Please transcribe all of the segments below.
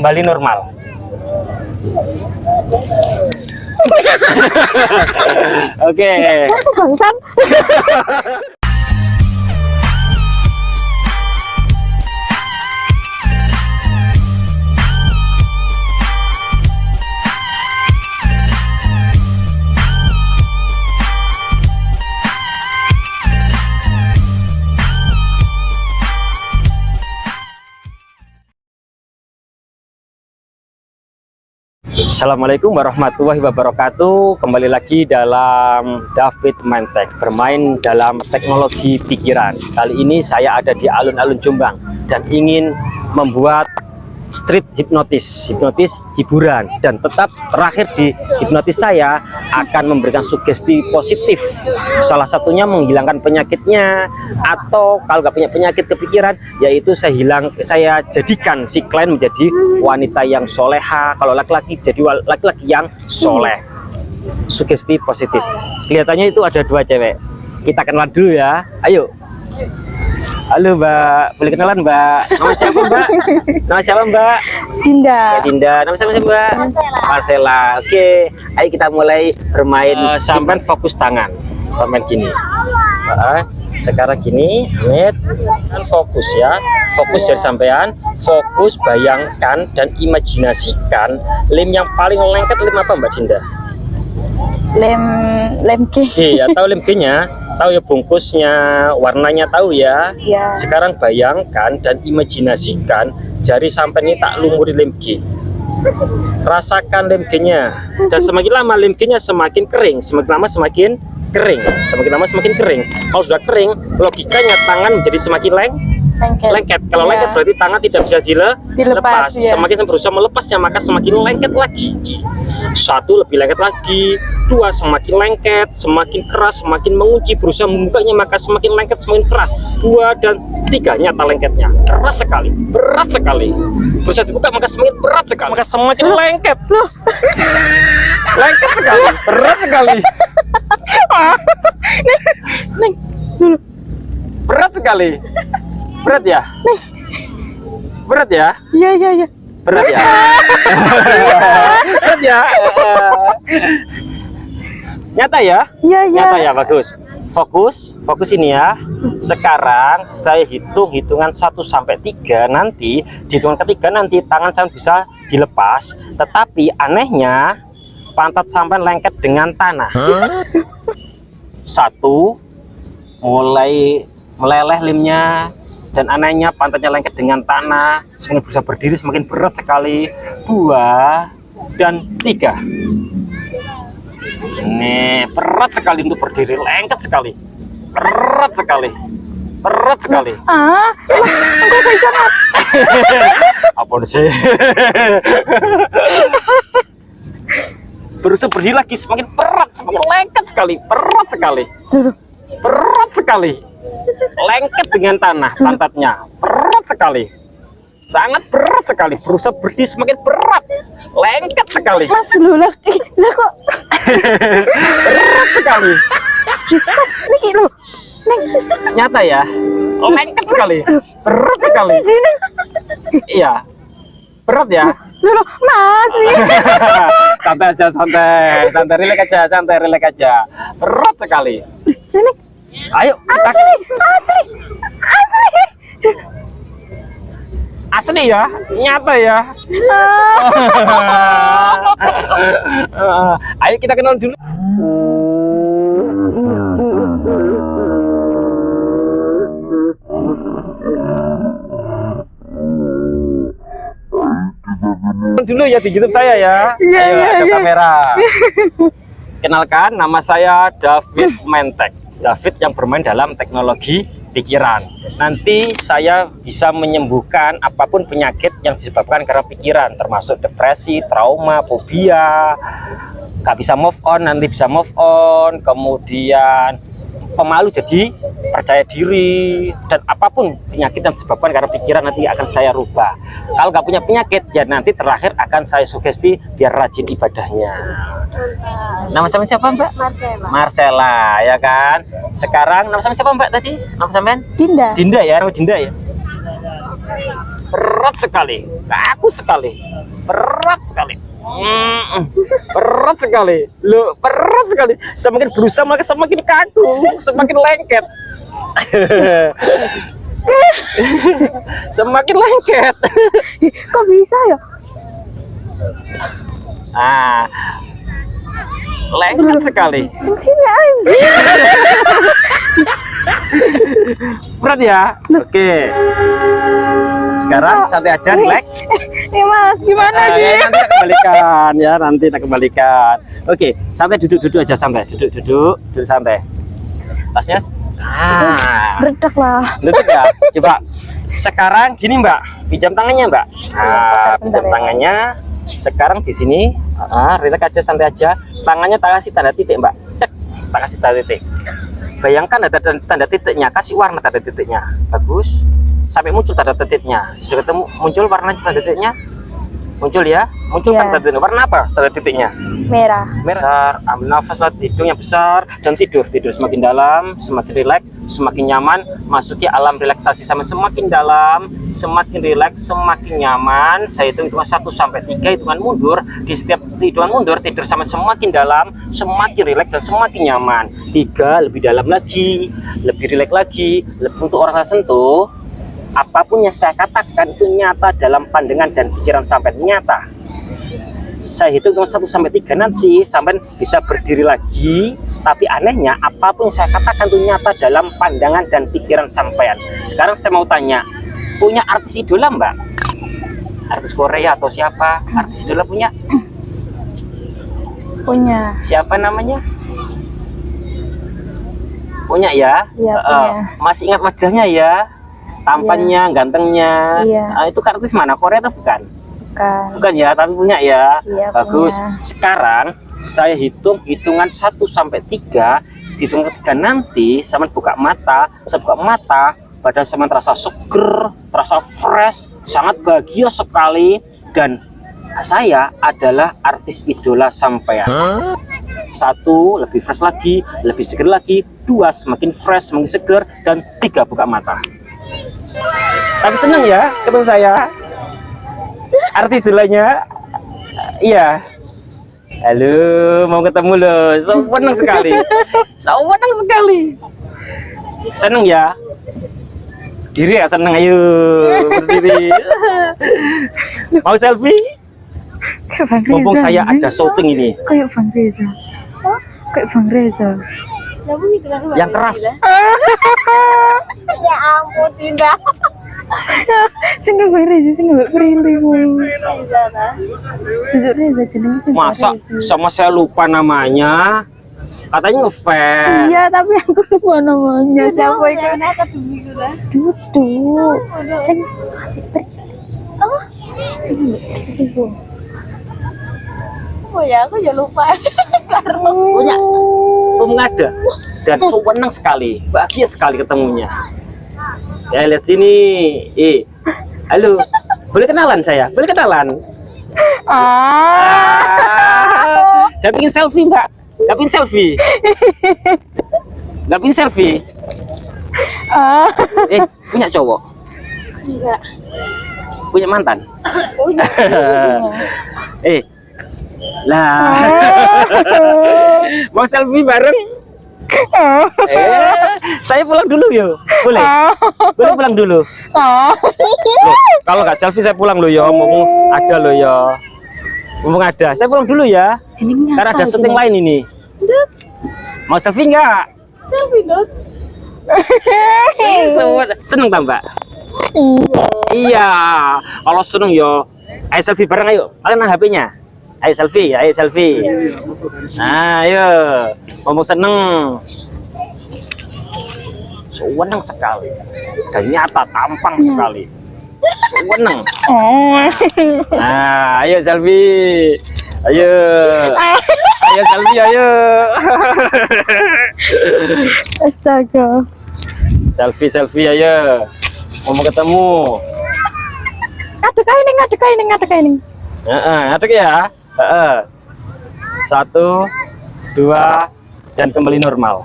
kembali normal. Oke. Aku bangsat. Assalamualaikum warahmatullahi wabarakatuh. Kembali lagi dalam David Mindtech, bermain dalam teknologi pikiran. Kali ini saya ada di alun-alun Jombang dan ingin membuat street hipnotis hiburan, dan tetap terakhir di hipnotis saya akan memberikan sugesti positif, salah satunya menghilangkan penyakitnya, atau kalau nggak punya penyakit kepikiran, yaitu saya jadikan si klien menjadi wanita yang soleha, kalau laki-laki jadi laki-laki yang soleh. Sugesti positif. Kelihatannya itu ada dua cewek, kita kenalan dulu ya, ayo. Halo Mbak, boleh kenalan Mbak? Nama siapa Mbak? Nama siapa Mbak? Dinda. Ya, Dinda. Nama siapa Mbak? Marcella. Oke, ayo kita mulai bermain. Sampai fokus tangan, sampai gini. Sekarang gini, Amit, kan fokus ya. Fokus dari sampean, fokus bayangkan dan imajinasikan lem yang paling lengket, lem apa Mbak Dinda? Lem G. Atau lem G-nya, tahu ya bungkusnya, warnanya tahu ya. Ya. Sekarang bayangkan dan imajinasikan jari sampai ini tak lumuri lem G. Rasakan lem G-nya, dan semakin lama lem G-nya semakin kering, semakin lama semakin kering, semakin lama semakin kering. Kalau sudah kering, logikanya tangan menjadi semakin lengket. Kalau lengket berarti tangan tidak bisa dilepas. Ya. Semakin berusaha melepasnya, maka semakin lengket lagi. Satu, lebih lengket lagi. Dua, semakin lengket, semakin keras, semakin mengunci, berusaha membukanya, maka semakin lengket, semakin keras. Dua dan tiga, nyata lengketnya, keras sekali, berat sekali. Berusaha dibuka, maka semakin berat sekali, maka semakin lengket. Lengket sekali, berat sekali. Berat sekali. Berat ya? Berat ya? Iya. Berat ya? Berat ya? Nyata ya? Iya. Nyata ya, bagus. Fokus ini ya. Sekarang saya hitungan 1 sampai 3, nanti di hitungan ketiga nanti tangan saya bisa dilepas, tetapi anehnya pantat sampai lengket dengan tanah. 1, mulai meleleh lemnya, dan anehnya pantatnya lengket dengan tanah, semakin berusaha berdiri semakin berat sekali. 2 dan 3. Ini berat sekali untuk berdiri, lengket sekali, berat sekali. Enggak bisa mat. Apa sih? Berusaha berdiri lagi, semakin berat, semakin lengket sekali, berat sekali. Lengket dengan tanah pantatnya, berat sekali, sangat berat sekali. Berusaha berdiri semakin berat, lengket sekali. Mas lu lagi, lah kok Berat sekali. Mas niki lu. Nyata ya, lengket sekali, berat sekali. Iya, berat ya. Loh, Mas. Santai aja, santai, rileks aja. Berat sekali. Ini Ayo, asli ya, nyata ya. Ayo kita kenal dulu. Dulu ya di YouTube saya ya. Ayo, ada kamera. Kenalkan, nama saya David Mindtech. David yang bermain dalam teknologi pikiran. Nanti saya bisa menyembuhkan apapun penyakit yang disebabkan karena pikiran, termasuk depresi, trauma, fobia, nggak bisa move on, nanti bisa move on, kemudian pemalu jadi percaya diri, dan apapun penyakit yang disebabkan karena pikiran nanti akan saya rubah. Kalau nggak punya penyakit, ya nanti terakhir akan saya sugesti biar rajin ibadahnya. Nama sama siapa Mbak? Marcella, ya kan. Sekarang nama sama siapa Mbak tadi? Nama sampean? Dinda. Dinda ya, nama Dinda ya. berat sekali, kaku sekali, berat sekali. Berat sekali, lo berat sekali. Semakin berusaha maka semakin kaku, semakin lengket. Semakin lengket. Kok bisa ya? Lengket sekali. Sing sini aja. Berat ya? Oke. Sekarang santai aja, relax. Mas, gimana nih? Nanti tak kembalikan ya, nanti tak kembalikan. Oke, santai, duduk aja, santai, duduk santai. Tasnya, Redak lah. duduk ya. Coba. Sekarang gini Mbak, pinjam tangannya Mbak. Pinjam tangannya. Sekarang di sini, relax aja, santai aja. Tangannya tak kasih tanda titik Mbak. Cek, tak kasih tanda titik. Bayangkan ada tanda titiknya, kasih warna tanda titiknya. Bagus. Sampai muncul tanda titiknya. Sudah ketemu muncul warna tanda titiknya? Muncul ya? Muncul kan tanda titiknya. Warna apa tanda titiknya? Merah. Merah. Ambil nafas lewat hidung yang besar dan tidur semakin dalam, semakin rileks, semakin nyaman, masuki alam relaksasi sama semakin dalam, semakin rileks, semakin nyaman. Saya hitung 1 sampai 3, hitungan mundur. Di setiap hitungan mundur tidur sama semakin dalam, semakin rileks dan semakin nyaman. 3, lebih dalam lagi, lebih rileks lagi. Untuk orang saya sentuh, apapun yang saya katakan itu nyata dalam pandangan dan pikiran sampai nyata. Saya hitung 1 sampai 3, nanti sampai bisa berdiri lagi. Tapi anehnya apapun yang saya katakan itu nyata dalam pandangan dan pikiran sampean. Sekarang saya mau tanya, punya artis idola Mbak? Artis Korea atau siapa? Artis idola punya? Punya. Siapa namanya? Punya ya? Iya, punya. Masih ingat wajahnya ya? Tampannya, gantengnya. Itu artis mana? Korea atau bukan? Bukan ya, tapi punya ya. Bagus. Punya. Sekarang saya hitungan 1 sampai 3. Hitung ketiga nanti sama buka mata. Saya buka mata, badan sama terasa seger, terasa fresh, sangat bahagia sekali. Dan saya adalah artis idola sampean. 1, lebih fresh lagi, lebih seger lagi. 2, semakin fresh, semakin seger. Dan 3, buka mata. Tapi senang ya ketemu saya, artis idolanya. Iya. Halo, mau ketemu loh. Senang sekali. Senang sekali. Senang ya. Diri ya senang, ayo berdiri. Mau selfie? Mumpung saya ada syuting ini. Kayak Bang Reza. Kayak Bang Reza. Yang keras. Ya ampun, tidak. Sing Bang Reza, sing Mbak Prilly. Duduk Reza jenenge sing. Masa sama saya lupa namanya? Katanya ngefans. Iya, tapi aku lupa namanya. Siapa itu? Duduk. Sing oh, sing Prilly. Oh ya, aku ya lupa. Carlos punya ada dan senang sekali, bahagia sekali ketemunya. Ya lihat sini, halo, boleh kenalan saya? Boleh kenalan? Gak pingin selfie Mbak? Gak pingin selfie? Gak pingin selfie? Punya cowok? Enggak. Punya mantan? Punya. Lah, mau selfie bareng? Saya pulang dulu yo, boleh? Boleh pulang dulu? Loh, kalau nggak selfie saya pulang loh ya, ngomong ada loh ya, ngomong ada. Saya pulang dulu ya, karena ada syuting lain ini. Mau selfie nggak? Selfie dong. Seneng tak Mbak? Iya, kalau seneng yo, ayo selfie bareng ayo. Kalian HP-nya? Ayo selfie, ayo selfie. Nah, ayo. Ngomong seneng. Seneng sekali. Dan nyata, tampang sekali. Seneng. Nah, ayo selfie. Ayo. Ayo selfie, ayo. Astaga. Selfie, ayo. Ngomong ketemu. Aduk kaining. Aduk ya. 1, 2, dan kembali normal.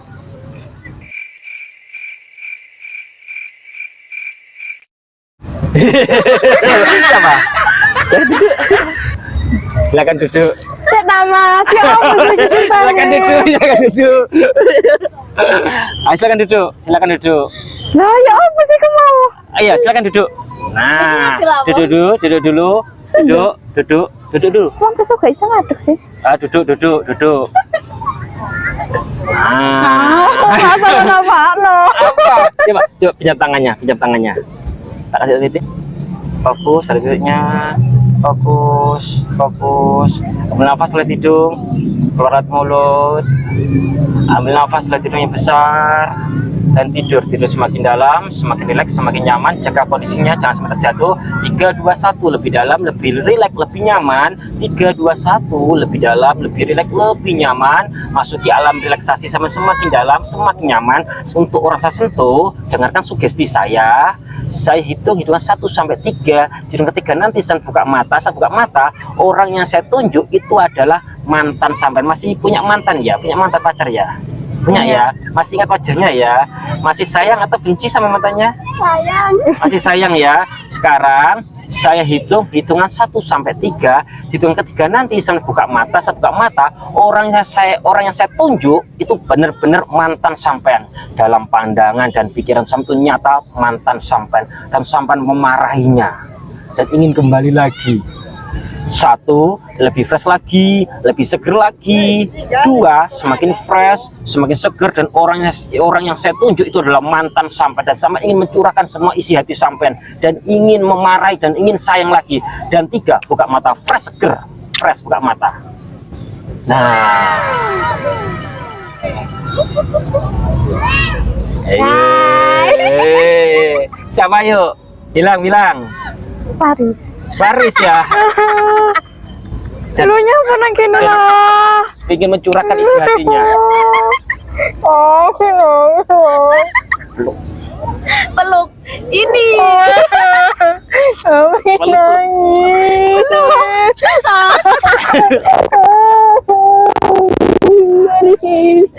Siapa? Saya duduk. Silakan duduk. Saya tamas. Ya ampun, Silakan duduk. Silakan duduk. Ayo silakan duduk. Silakan duduk. Nah, ya apa sih kamu mau? Ayo silakan duduk. Nah, duduk dulu, duduk dulu. Duduk dulu. Kamu besok gak bisa ngaduk sih? Duduk. Masa apa? Apa? Coba pinjam tangannya. Tak kasih titik. Fokus, selanjutnya. Fokus. Ambil nafas lewat hidung, keluar lewat mulut. Ambil nafas lewat hidung yang besar dan tidur semakin dalam, semakin rileks, semakin nyaman. Jaga kondisinya, jangan sampai terjatuh. 3, 2, 1, lebih dalam, lebih rileks, lebih nyaman. 3, 2, 1, lebih dalam, lebih rileks, lebih nyaman. Masuki alam relaksasi sama semakin dalam, semakin nyaman. Untuk orang saya sentuh, dengarkan sugesti saya. Saya hitungan 1 sampai 3. Di hitungan ketiga nanti saya buka mata. Orang yang saya tunjuk itu adalah mantan sampean. Masih punya mantan ya? Punya mantan pacar ya? Punya ya? Masih ingat wajahnya ya? Masih sayang atau benci sama mantannya? Sayang. Masih sayang ya? Sekarang saya hitungan 1 sampai 3. Di hitungan ketiga nanti saya buka mata. Orang yang saya tunjuk itu benar-benar mantan sampean. Dalam pandangan dan pikiran sampean itu nyata mantan sampean, dan sampean memarahinya dan ingin kembali lagi. 1, lebih fresh lagi, lebih seger lagi. 2, semakin fresh, semakin seger, dan orang yang saya tunjuk itu adalah mantan sampean, dan sama ingin mencurahkan semua isi hati sampean dan ingin memarahi dan ingin sayang lagi. Dan 3, buka mata, fresh, seger, fresh, buka mata. Nah, siapa yuk? Bilang. Paris ya. dulunya apa nang kene lah. Ingin mencurahkan isi hatinya. Oh, Peluk ini. Nangis.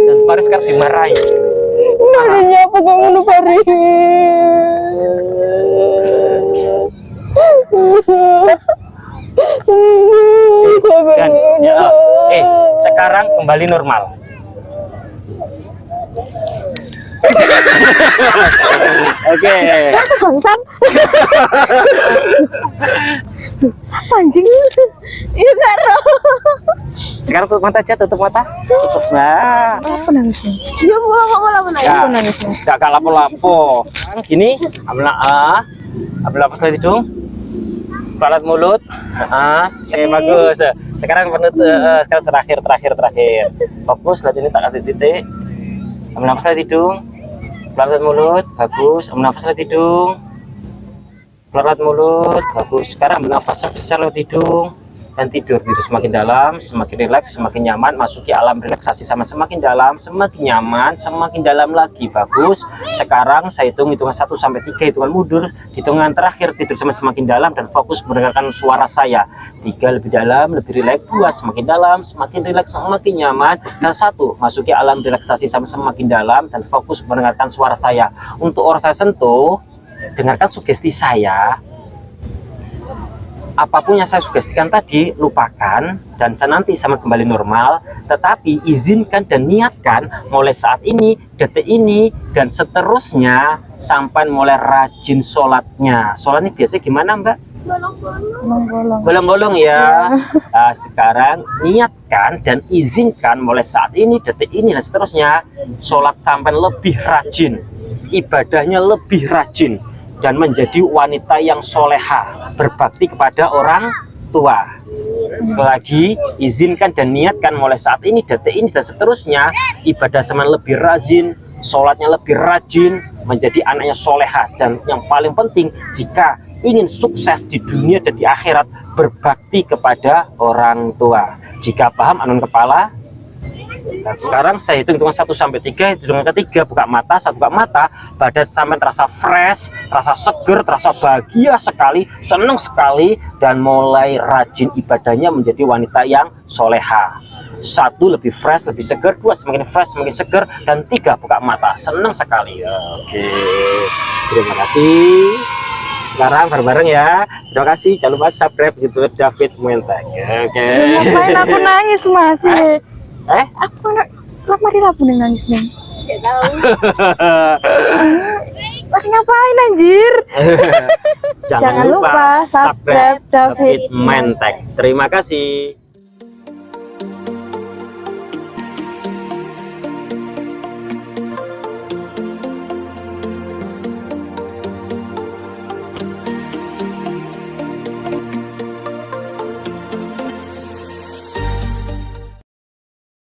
Dan Paris kan dimarahi. Nanya apa kok ngono Paris? Dan sekarang kembali normal. Oke. Bangsat. Anjing. Iya karo. Sekarang tutup mata aja, tutup mata. Tutup. Nah. Apa nangisnya? Iya buah kok malah menang. Ya, nangisnya? gak lapo-lapo. Sekarang gini, ambil nafas lewat hidung, pelat mulut. Saya bagus. Sekarang sekarang terakhir. Fokus, lihat ini, tak kasih titik. Ambil nafas lewat hidung, pelat mulut, bagus. Ambil nafas lewat hidung, pelat mulut, bagus. Sekarang ambil nafas besar lewat hidung dan tidur semakin dalam, semakin rileks, semakin nyaman. Masuki alam relaksasi sama semakin dalam, semakin nyaman, semakin dalam lagi, bagus. Sekarang saya hitungan 1 sampai 3, hitungan mundur. Hitungan terakhir tidur sama semakin dalam dan fokus mendengarkan suara saya. 3, lebih dalam, lebih rileks. 2, semakin dalam, semakin rileks, semakin nyaman. Dan 1, masuki alam relaksasi sama semakin dalam dan fokus mendengarkan suara saya. Untuk orang saya sentuh, dengarkan sugesti saya. Apapun yang saya sugestikan tadi, lupakan dan nanti sama kembali normal. Tetapi izinkan dan niatkan mulai saat ini, detik ini, dan seterusnya sampai mulai rajin sholatnya. Sholatnya biasanya gimana, Mbak? Bolong-bolong ya. Nah, sekarang niatkan dan izinkan mulai saat ini, detik ini, dan seterusnya sholat sampai lebih rajin, ibadahnya lebih rajin, dan menjadi wanita yang soleha, berbakti kepada orang tua. Sekali lagi, izinkan dan niatkan mulai saat ini, detik ini, dan seterusnya ibadah sama lebih rajin, sholatnya lebih rajin, menjadi anaknya soleha. Dan yang paling penting, jika ingin sukses di dunia dan di akhirat, berbakti kepada orang tua. Jika paham, anun kepala. Nah, sekarang saya hitung 1 sampai 3. Hitungan ketiga buka mata, saat buka mata badan sampai terasa fresh, terasa seger, terasa bahagia sekali, senang sekali, dan mulai rajin ibadahnya menjadi wanita yang soleha. 1 lebih fresh, lebih seger, 2 semakin fresh, semakin seger, dan 3 buka mata, senang sekali. Oke, terima kasih. Sekarang bareng-bareng ya. Terima kasih. Jangan lupa subscribe YouTube David Mentek. Oke. Ngapain aku nangis Mas? Eh? Aku mari lah puning nangis nih. Gak tahu. Lagi ngapain anjir? Jangan lupa subscribe David David Mentek. Terima kasih.